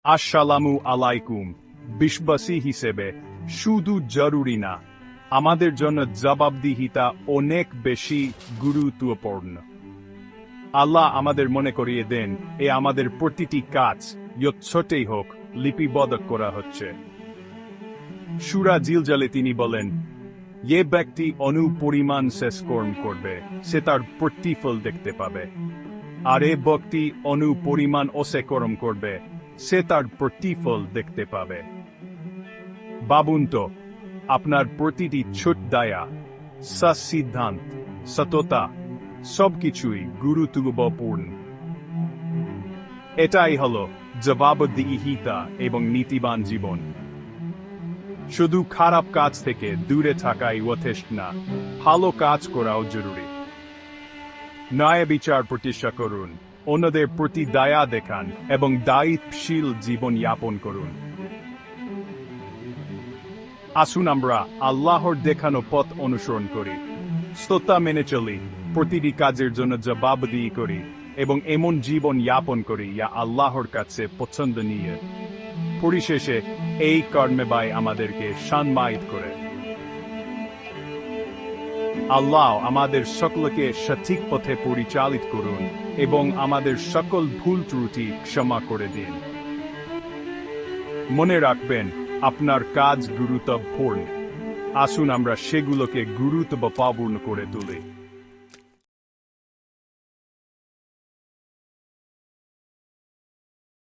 আসসালামু আলাইকুম। বিশ্বাসী হিসেবে শুধু জরুরি না, আমাদের জন্য জবাবদিহিতা অনেক বেশি গুরুত্বপূর্ণ। আল্লাহ আমাদের মনে করিয়ে দেন আমাদের প্রতিটি কাজ ছোটই হোক লিপিবদ্ধ করা হচ্ছে। সূরা জিলজালে তিনি বলেন, যে ব্যক্তি পরিমাণ শেষ কর্ম করবে সে তার প্রতিফল দেখতে পাবে, আর ব্যক্তি পরিমাণ অসেকর্ম করবে সে তার প্রতিফল দেখতে পাবে। ভাবুন তো, আপনার প্রতিটি ছোট দয়া, সিদ্ধান্ত, সততা সবকিছুই গুরুত্বপূর্ণ। এটাই হলো জবাবদিহিতা এবং নীতিবান জীবন। শুধু খারাপ কাজ থেকে দূরে থাকাই যথেষ্ট না, ভালো কাজ করাও জরুরি। ন্যায় বিচার প্রতিষ্ঠা করুন, অন্যদের প্রতি দয়া দেখান এবং দায়িত্বশীল জীবন যাপন করুন। আসুন আমরা আল্লাহর দেখানো পথ অনুসরণ করি, সততা মেনে চলি, প্রতিটি কাজের জন্য জবাবদিহি করি এবং এমন জীবন যাপন করি যা আল্লাহর কাছে পছন্দনীয়। পরিশেষে এই কর্মে আমাদেরকে সম্মানিত করে। আল্লাহ আমাদের সকলকে সঠিক পথে পরিচালিত করুন এবং আমাদের সকল ভুল ত্রুটি ক্ষমা করে দিন। মনে রাখবেন, আপনার কাজ গুরুত্বপূর্ণ। আসুন আমরা সেগুলোকে গুরুত্বপূর্ণ করে তুলি।